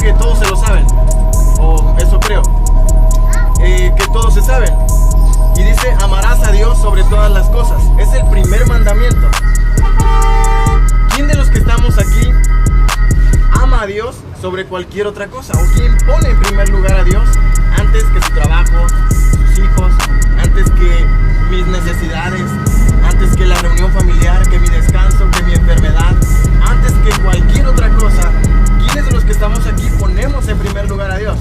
que todos se lo saben, o eso creo, que todos se saben. Y dice, amarás a Dios sobre todas las cosas. Es el primer mandamiento. ¿Quién de los que estamos aquí ama a Dios sobre cualquier otra cosa? ¿O quién pone en primer lugar a Dios antes que su trabajo, sus hijos, antes que mis necesidades, antes que la reunión familiar, que mi descanso, que mi enfermedad, antes que cualquier otra cosa? ¿Quiénes de los que estamos aquí ponemos en primer lugar a Dios?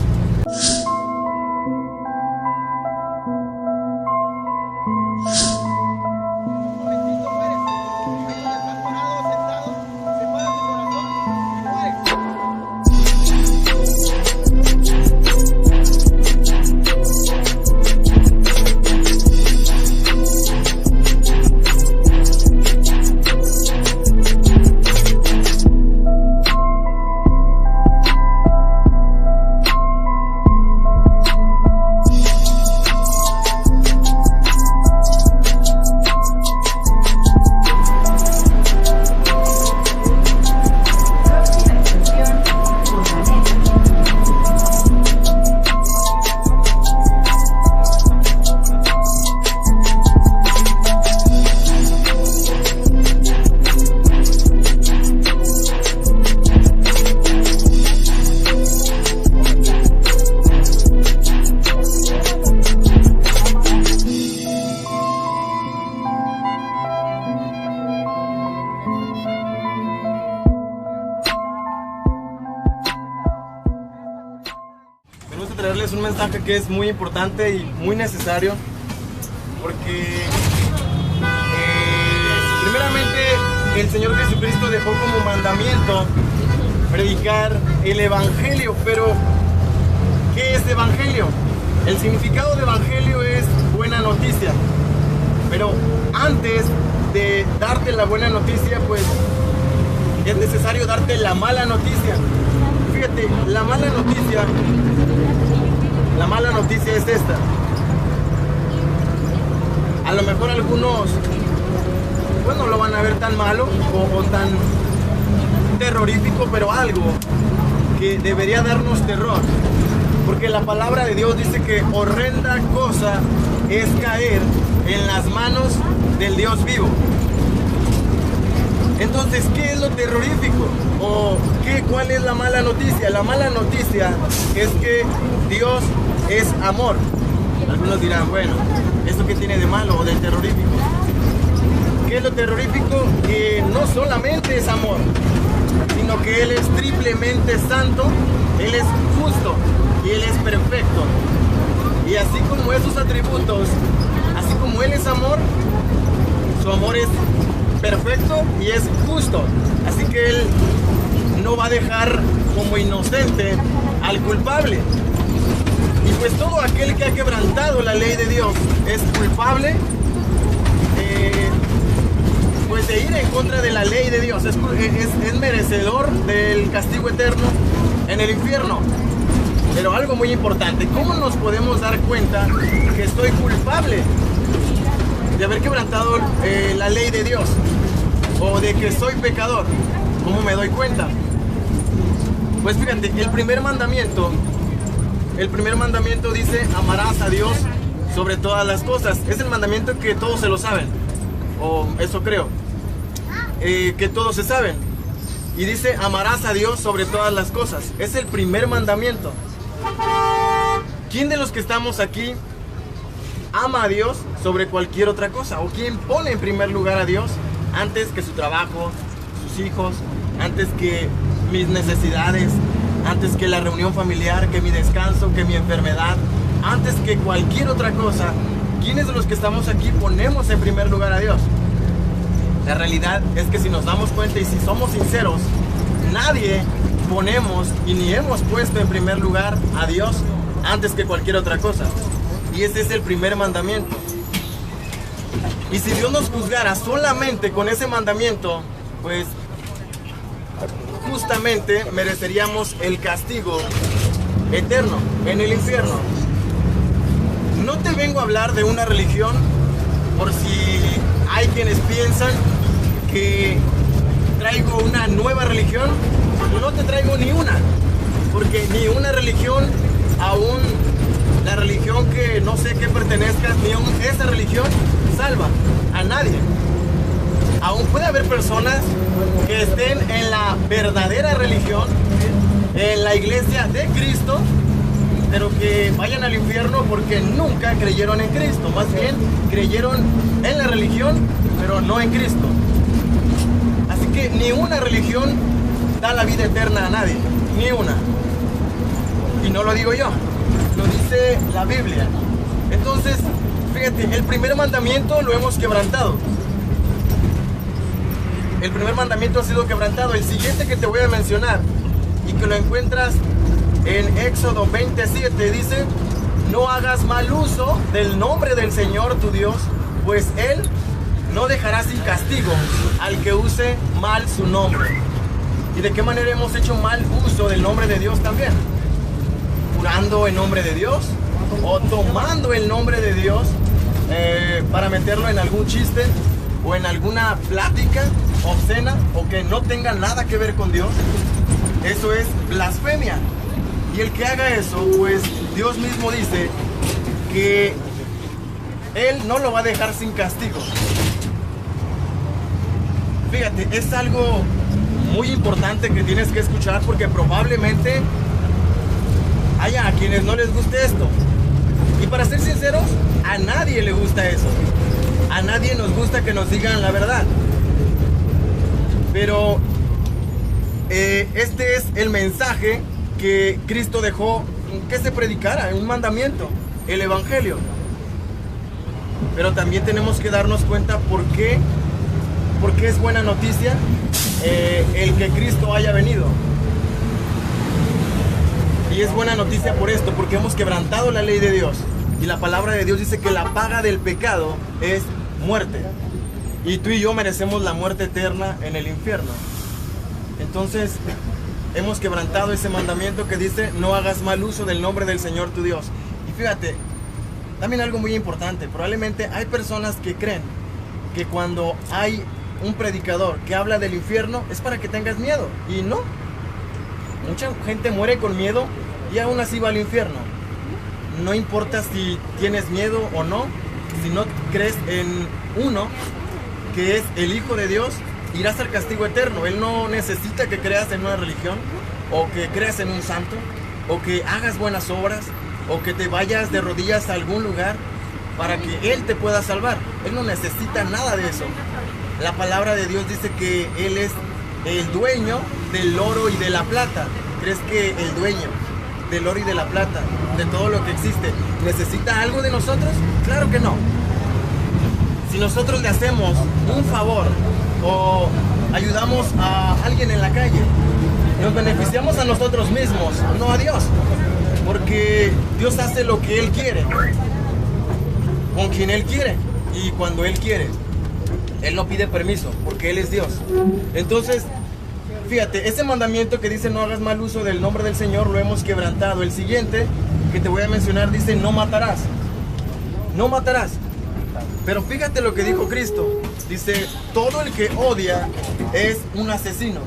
Traerles un mensaje que es muy importante y muy necesario, porque primeramente el Señor Jesucristo dejó como mandamiento predicar el Evangelio. Pero ¿qué es Evangelio? El significado de Evangelio es buena noticia. Pero antes de darte la buena noticia, pues es necesario darte la mala noticia. Fíjate, la mala noticia es esta. A lo mejor algunos, pues no lo van a ver tan malo o tan terrorífico, pero algo que debería darnos terror. Porque la palabra de Dios dice que horrenda cosa es caer en las manos del Dios vivo. Entonces, ¿qué es lo terrorífico? ¿O cuál es la mala noticia? La mala noticia es que Dios es amor. Algunos dirán, bueno, ¿esto qué tiene de malo o de terrorífico? ¿Qué es lo terrorífico? Que no solamente es amor, sino que Él es triplemente santo, Él es justo y Él es perfecto. Y así como esos atributos, así como Él es amor, su amor es perfecto y es justo. Así que Él no va a dejar como inocente al culpable. Y pues todo aquel que ha quebrantado la ley de Dios es culpable pues de ir en contra de la ley de Dios. Es merecedor del castigo eterno en el infierno. Pero algo muy importante, ¿cómo nos podemos dar cuenta que estoy culpable de haber quebrantado la ley de Dios? O de que soy pecador. ¿Cómo me doy cuenta? Pues fíjate, el primer mandamiento dice, amarás a Dios sobre todas las cosas. Es el mandamiento que todos se lo saben, o eso creo, que todos se saben. Y dice, amarás a Dios sobre todas las cosas. Es el primer mandamiento. ¿Quién de los que estamos aquí ama a Dios sobre cualquier otra cosa? ¿O quién pone en primer lugar a Dios antes que su trabajo, sus hijos, antes que mis necesidades, antes que la reunión familiar, que mi descanso, que mi enfermedad, antes que cualquier otra cosa? ¿Quiénes de los que estamos aquí ponemos en primer lugar a Dios? La realidad es que si nos damos cuenta y si somos sinceros, nadie ponemos y ni hemos puesto en primer lugar a Dios antes que cualquier otra cosa. Y ese es el primer mandamiento. Y si Dios nos juzgara solamente con ese mandamiento, pues justamente mereceríamos el castigo eterno en el infierno. No te vengo a hablar de una religión por si hay quienes piensan que traigo una nueva religión. No te traigo ni una. Porque ni una religión, aún la religión que no sé qué pertenezcas, ni aún esa religión salva a nadie. Aún puede haber personas que estén en la verdadera religión, en la iglesia de Cristo, pero que vayan al infierno porque nunca creyeron en Cristo. Más bien creyeron en la religión, pero no en Cristo. Así que ni una religión da la vida eterna a nadie, ni una. Y no lo digo yo, lo dice la Biblia. Entonces, fíjate, el primer mandamiento lo hemos quebrantado. El primer mandamiento ha sido quebrantado. El siguiente que te voy a mencionar y que lo encuentras en Éxodo 27 dice: no hagas mal uso del nombre del Señor tu Dios, pues Él no dejará sin castigo al que use mal su nombre. ¿Y de qué manera hemos hecho mal uso del nombre de Dios también? Jurando en nombre de Dios o tomando el nombre de Dios para meterlo en algún chiste o en alguna plática obscena o que no tenga nada que ver con Dios. Eso es blasfemia. Y el que haga eso, pues Dios mismo dice que Él no lo va a dejar sin castigo. Fíjate, es algo muy importante que tienes que escuchar, porque probablemente haya a quienes no les guste esto. Y para ser sinceros, a nadie le gusta eso. A nadie nos gusta que nos digan la verdad. Pero este es el mensaje que Cristo dejó que se predicara, un mandamiento, el Evangelio. Pero también tenemos que darnos cuenta por qué es buena noticia el que Cristo haya venido. Y es buena noticia por esto, porque hemos quebrantado la ley de Dios. Y la palabra de Dios dice que la paga del pecado es muerte. Y tú y yo merecemos la muerte eterna en el infierno. Entonces, hemos quebrantado ese mandamiento que dice: no hagas mal uso del nombre del Señor tu Dios. Y fíjate, también algo muy importante. Probablemente hay personas que creen que cuando hay un predicador que habla del infierno es para que tengas miedo. Y no. Mucha gente muere con miedo y aún así va al infierno. No importa si tienes miedo o no, si no crees en uno que es el Hijo de Dios, irás al castigo eterno. Él no necesita que creas en una religión, o que creas en un santo, o que hagas buenas obras, o que te vayas de rodillas a algún lugar para que Él te pueda salvar. Él no necesita nada de eso. La palabra de Dios dice que Él es el dueño del oro y de la plata. ¿Crees que el dueño del oro y de la plata, de todo lo que existe, necesita algo de nosotros? Claro que no. Si nosotros le hacemos un favor o ayudamos a alguien en la calle, nos beneficiamos a nosotros mismos, no a Dios. Porque Dios hace lo que Él quiere, con quien Él quiere y cuando Él quiere. Él no pide permiso, porque Él es Dios. Entonces, fíjate, ese mandamiento que dice: no hagas mal uso del nombre del Señor, lo hemos quebrantado. El siguiente que te voy a mencionar dice: no matarás. No matarás. Pero fíjate lo que dijo Cristo. Dice: todo el que odia es un asesino.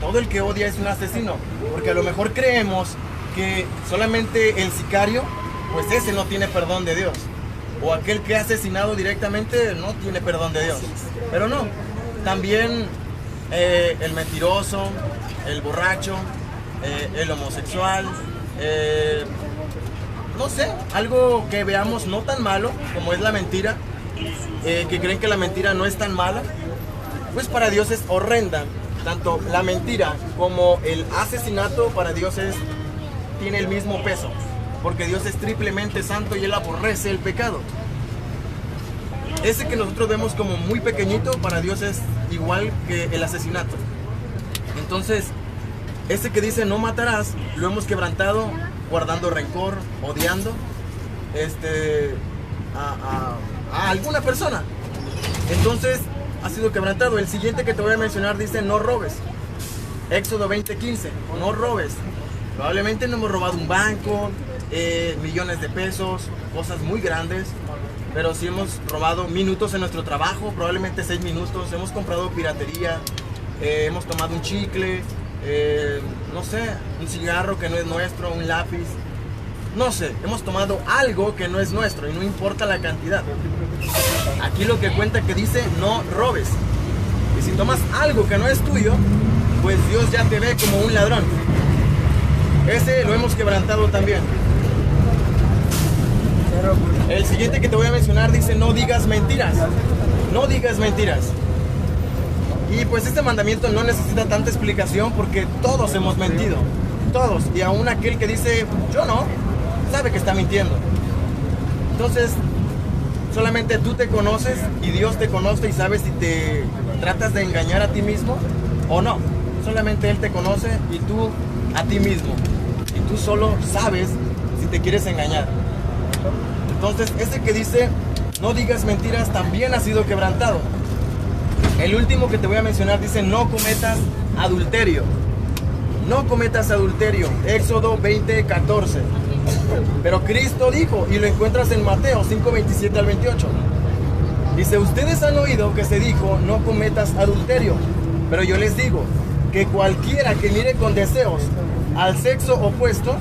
Todo el que odia es un asesino. Porque a lo mejor creemos que solamente el sicario, pues ese no tiene perdón de Dios. O aquel que ha asesinado directamente no tiene perdón de Dios. Pero no. También el mentiroso, el borracho, el homosexual, no sé, algo que veamos no tan malo como es la mentira, que creen que la mentira no es tan mala, pues para Dios es horrenda. Tanto la mentira como el asesinato para Dios tiene el mismo peso, porque Dios es triplemente santo y Él aborrece el pecado. Ese que nosotros vemos como muy pequeñito, para Dios es igual que el asesinato. Entonces, ese que dice no matarás, lo hemos quebrantado guardando rencor, odiando a alguna persona. Entonces, ha sido quebrantado. El siguiente que te voy a mencionar dice: no robes. Éxodo 20:15, no robes. Probablemente no hemos robado un banco, millones de pesos, cosas muy grandes, pero sí hemos robado minutos en nuestro trabajo, probablemente 6 minutos. Hemos comprado piratería, hemos tomado un chicle, no sé, un cigarro que no es nuestro, un lápiz, no sé, hemos tomado algo que no es nuestro y no importa la cantidad. Aquí lo que cuenta que dice, no robes. Y si tomas algo que no es tuyo, pues Dios ya te ve como un ladrón. Ese lo hemos quebrantado también. El siguiente que te voy a mencionar dice, no digas mentiras. No digas mentiras. Y pues este mandamiento no necesita tanta explicación porque todos hemos mentido. Todos. Y aún aquel que dice, yo no, sabe que está mintiendo. Entonces, solamente tú te conoces y Dios te conoce y sabe si te tratas de engañar a ti mismo o no. Solamente Él te conoce y tú a ti mismo. Y tú solo sabes si te quieres engañar. Entonces, ese que dice, no digas mentiras, también ha sido quebrantado. El último que te voy a mencionar dice, no cometas adulterio. No cometas adulterio. Éxodo 20:14. Pero Cristo dijo, y lo encuentras en Mateo 5:27 al 28. Dice, ustedes han oído que se dijo, no cometas adulterio. Pero yo les digo, que cualquiera que mire con deseos al sexo opuesto,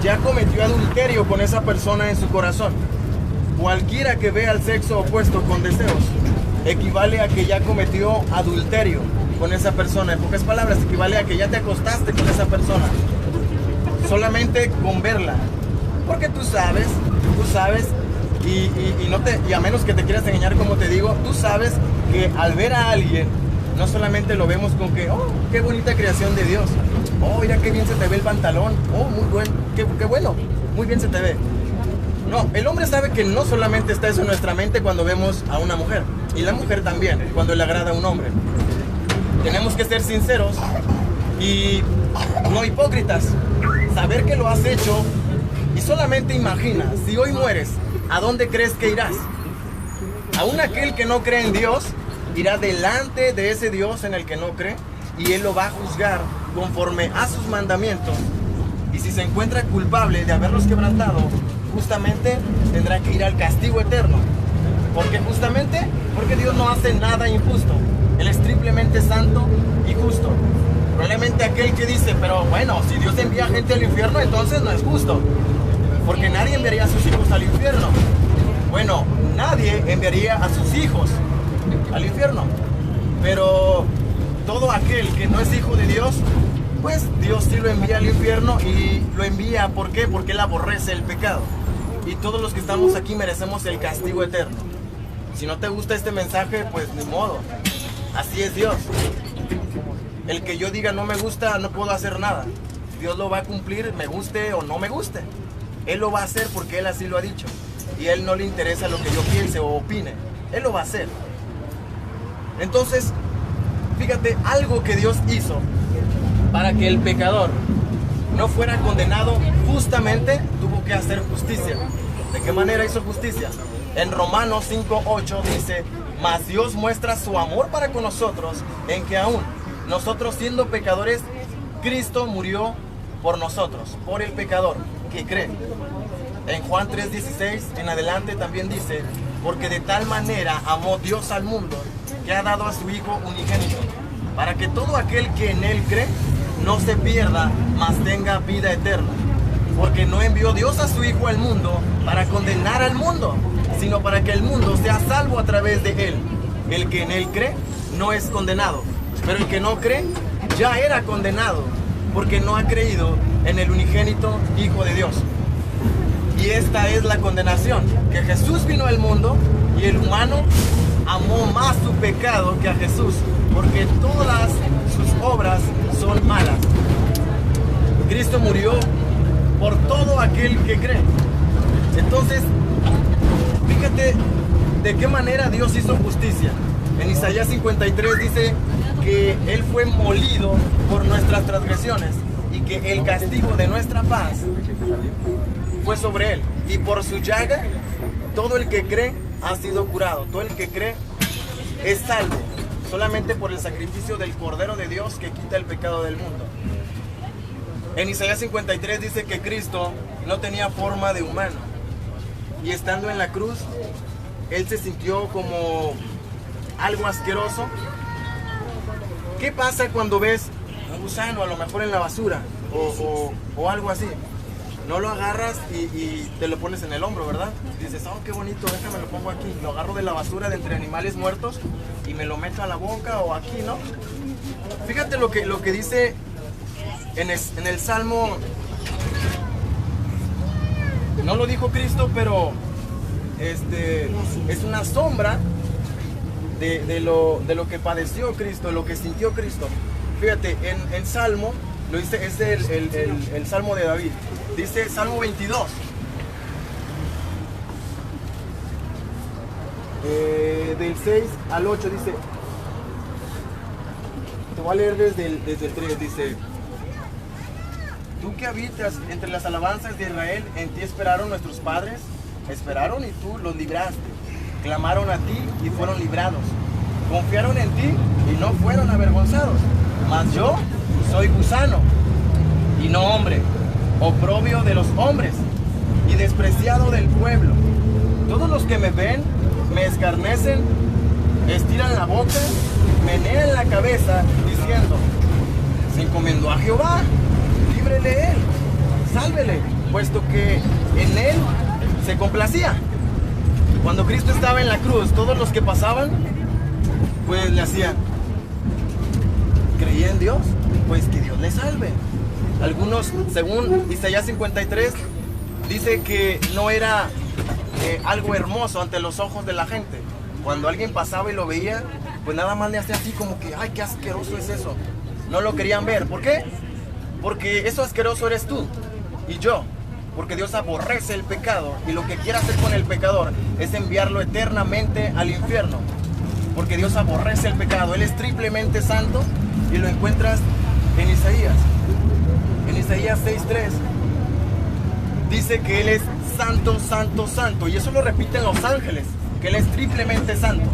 ya cometió adulterio con esa persona en su corazón. Cualquiera que vea al sexo opuesto con deseos, equivale a que ya cometió adulterio con esa persona. En pocas palabras, equivale a que ya te acostaste con esa persona. Solamente con verla. Porque tú sabes, y a menos que te quieras engañar, como te digo, tú sabes que al ver a alguien, no solamente lo vemos con que, oh, qué bonita creación de Dios. Oh, mira qué bien se te ve el pantalón. Oh, muy bueno, qué bueno, muy bien se te ve. No, el hombre sabe que no solamente está eso en nuestra mente cuando vemos a una mujer, y la mujer también, cuando le agrada a un hombre. Tenemos que ser sinceros y no hipócritas. Saber que lo has hecho y solamente imagina, si hoy mueres, ¿a dónde crees que irás? Aún aquel que no cree en Dios irá delante de ese Dios en el que no cree y Él lo va a juzgar conforme a sus mandamientos. Y si se encuentra culpable de haberlos quebrantado, justamente tendrá que ir al castigo eterno. Porque Dios no hace nada injusto. Él es triplemente santo y justo. Probablemente aquel que dice, pero bueno, si Dios envía gente al infierno, entonces no es justo. Porque nadie enviaría a sus hijos al infierno. Bueno, nadie enviaría a sus hijos al infierno. Pero todo aquel que no es hijo de Dios, pues Dios sí lo envía al infierno y lo envía, ¿por qué? Porque Él aborrece el pecado. Y todos los que estamos aquí merecemos el castigo eterno. Si no te gusta este mensaje, pues ni modo. Así es Dios. El que yo diga no me gusta, no puedo hacer nada. Dios lo va a cumplir, me guste o no me guste. Él lo va a hacer porque Él así lo ha dicho. Y a Él no le interesa lo que yo piense o opine. Él lo va a hacer. Entonces, fíjate, algo que Dios hizo para que el pecador no fuera condenado justamente, tuvo que hacer justicia. ¿De qué manera hizo justicia? En Romanos 5:8 dice, mas Dios muestra su amor para con nosotros en que aún nosotros siendo pecadores, Cristo murió por nosotros, por el pecador que cree. En Juan 3:16 en adelante también dice, porque de tal manera amó Dios al mundo que ha dado a su Hijo unigénito, para que todo aquel que en Él cree no se pierda, mas tenga vida eterna. Porque no envió Dios a su Hijo al mundo para condenar al mundo, sino para que el mundo sea salvo a través de Él. El que en Él cree no es condenado, pero el que no cree ya era condenado, porque no ha creído en el unigénito Hijo de Dios. Y esta es la condenación, que Jesús vino al mundo y el humano amó más su pecado que a Jesús, porque todas sus obras son malas. Cristo murió por todo aquel que cree. Entonces, fíjate de qué manera Dios hizo justicia. En Isaías 53 dice que Él fue molido por nuestras transgresiones y que el castigo de nuestra paz fue sobre Él. Y por su llaga, todo el que cree ha sido curado. Todo el que cree es salvo, solamente por el sacrificio del Cordero de Dios que quita el pecado del mundo. En Isaías 53 dice que Cristo no tenía forma de humano. Y estando en la cruz, Él se sintió como algo asqueroso. ¿Qué pasa cuando ves un gusano a lo mejor en la basura o algo así. No lo agarras y te lo pones en el hombro, ¿verdad? Y dices, oh, qué bonito, déjame lo pongo aquí. Lo agarro de la basura de entre animales muertos y me lo meto a la boca o aquí, ¿no? Fíjate lo que dice en el Salmo. No lo dijo Cristo, pero es una sombra de lo que padeció Cristo, de lo que sintió Cristo. Fíjate, en Salmo, lo dice, es el Salmo de David. Dice Salmo 22. Del 6 al 8 dice, te voy a leer desde el 3, dice, tú que habitas entre las alabanzas de Israel, en ti esperaron nuestros padres, esperaron y tú los libraste, clamaron a ti y fueron librados, confiaron en ti y no fueron avergonzados, mas yo soy gusano y no hombre, oprobio de los hombres y despreciado del pueblo. Todos los que me ven me escarnecen, estiran la boca, menean la cabeza, diciendo, se encomendó a Jehová, líbrele él, sálvele, puesto que en él se complacía. Cuando Cristo estaba en la cruz, todos los que pasaban, pues le hacían, creía en Dios, pues que Dios le salve. Algunos, según Isaías 53, dice que no era algo hermoso ante los ojos de la gente. Cuando alguien pasaba y lo veía, pues nada más le hacía así como que, ay, qué asqueroso es eso. No lo querían ver. ¿Por qué? Porque eso asqueroso eres tú y yo. Porque Dios aborrece el pecado y lo que quiere hacer con el pecador es enviarlo eternamente al infierno. Porque Dios aborrece el pecado. Él es triplemente santo y lo encuentras en Isaías. En Isaías 6:3 dice que Él es santo, santo, santo. Y eso lo repiten los ángeles, que Él es triplemente santo.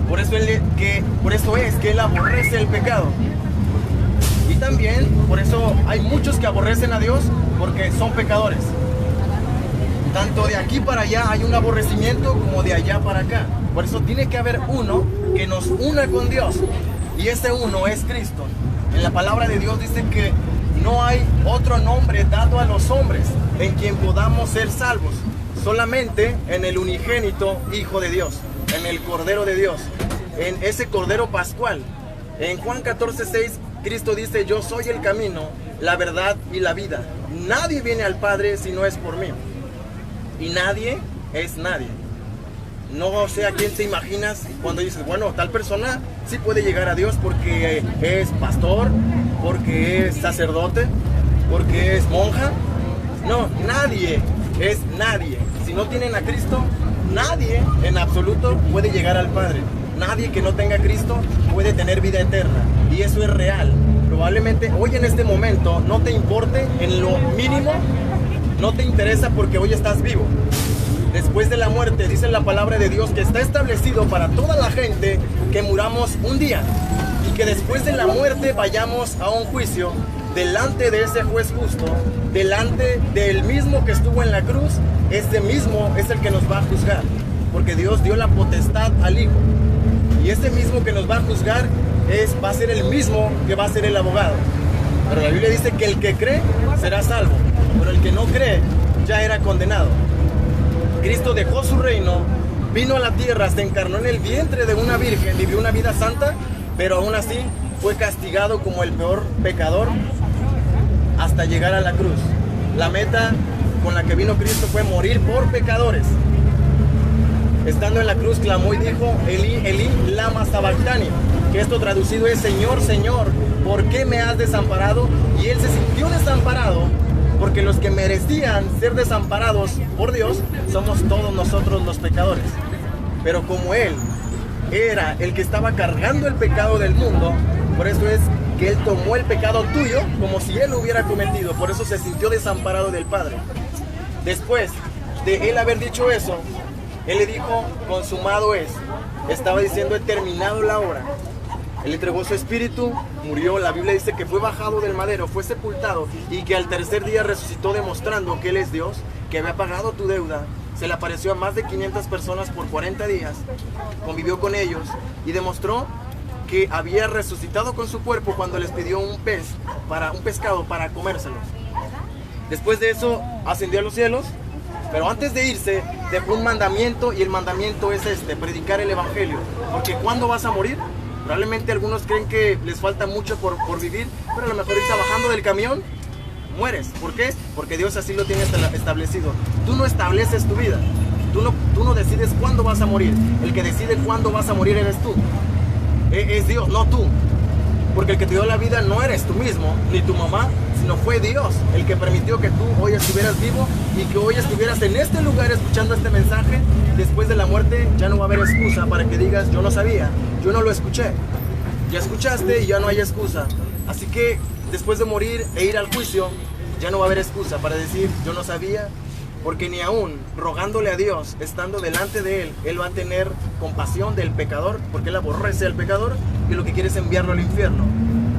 Por eso es que Él aborrece el pecado. Y también, por eso hay muchos que aborrecen a Dios, porque son pecadores. Tanto de aquí para allá hay un aborrecimiento como de allá para acá. Por eso tiene que haber uno que nos una con Dios. Y ese uno es Cristo. En la palabra de Dios dice que no hay otro nombre dado a los hombres en quien podamos ser salvos. Solamente en el unigénito Hijo de Dios, en el Cordero de Dios, en ese Cordero Pascual. En Juan 14:6, Cristo dice, yo soy el camino, la verdad y la vida. Nadie viene al Padre si no es por mí. Y nadie es nadie. No sé a quién te imaginas cuando dices, bueno, tal persona sí puede llegar a Dios porque es pastor, porque es sacerdote, porque es monja. No, nadie es nadie. Si no tienen a Cristo, nadie en absoluto puede llegar al Padre. Nadie que no tenga a Cristo puede tener vida eterna. Y eso es real. Probablemente hoy en este momento no te importe en lo mínimo, no te interesa porque hoy estás vivo. Después de la muerte, dice la palabra de Dios que está establecido para toda la gente que muramos un día y que después de la muerte vayamos a un juicio delante de ese juez justo, delante del mismo que estuvo en la cruz. Este mismo es el que nos va a juzgar, porque Dios dio la potestad al Hijo. Y ese mismo que nos va a juzgar va a ser el mismo que va a ser el abogado. Pero la Biblia dice que el que cree será salvo, pero el que no cree ya era condenado. Cristo dejó su reino, vino a la tierra, se encarnó en el vientre de una virgen, vivió una vida santa, pero aún así fue castigado como el peor pecador hasta llegar a la cruz. La meta con la que vino Cristo fue morir por pecadores. Estando en la cruz clamó y dijo, Elí, Elí, lama sabactani, que esto traducido es, Señor, Señor, ¿por qué me has desamparado? Y él se sintió desamparado, porque los que merecían ser desamparados por Dios somos todos nosotros los pecadores. Pero como Él era el que estaba cargando el pecado del mundo, por eso es que Él tomó el pecado tuyo como si Él lo hubiera cometido. Por eso se sintió desamparado del Padre. Después de Él haber dicho eso, Él le dijo, consumado es. Estaba diciendo, he terminado la obra. Él entregó su espíritu, murió. La Biblia dice que fue bajado del madero, fue sepultado y que al tercer día resucitó, demostrando que Él es Dios, que había pagado tu deuda. Se le apareció a más de 500 personas por 40 días, convivió con ellos y demostró que había resucitado con su cuerpo cuando les pidió un pescado para comérselo. Después de eso ascendió a los cielos, pero antes de irse dejó un mandamiento, y el mandamiento es predicar el evangelio. Porque ¿cuándo vas a morir? Probablemente algunos creen que les falta mucho por vivir, pero a lo mejor irse bajando del camión, mueres. ¿Por qué? Porque Dios así lo tiene establecido. Tú no estableces tu vida, tú no decides cuándo vas a morir. El que decide cuándo vas a morir eres tú. Es Dios, no tú. Porque el que te dio la vida no eres tú mismo, ni tu mamá, sino fue Dios el que permitió que tú hoy estuvieras vivo y que hoy estuvieras en este lugar escuchando este mensaje. Después de la muerte ya no va a haber excusa para que digas, yo no sabía, yo no lo escuché. Ya escuchaste y ya no hay excusa. Así que después de morir e ir al juicio, ya no va a haber excusa para decir, yo no sabía. Porque ni aún rogándole a Dios, estando delante de Él va a tener compasión del pecador, porque Él aborrece al pecador y lo que quiere es enviarlo al infierno.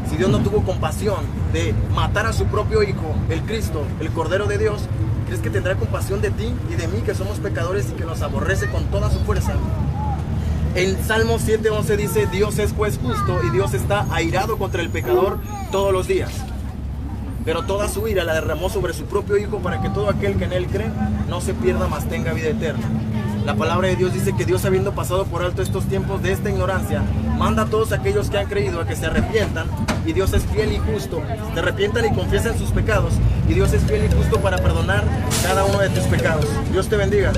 Si Dios no tuvo compasión de matar a su propio Hijo, el Cristo, el Cordero de Dios, ¿crees que tendrá compasión de ti y de mí, que somos pecadores y que nos aborrece con toda su fuerza? En Salmo 7:11 dice, Dios es juez justo y Dios está airado contra el pecador todos los días. Pero toda su ira la derramó sobre su propio Hijo para que todo aquel que en Él cree no se pierda, mas tenga vida eterna. La palabra de Dios dice que Dios, habiendo pasado por alto estos tiempos de esta ignorancia, manda a todos aquellos que han creído a que se arrepientan, y Dios es fiel y justo. Se arrepientan y confiesen sus pecados, y Dios es fiel y justo para perdonar cada uno de tus pecados. Dios te bendiga.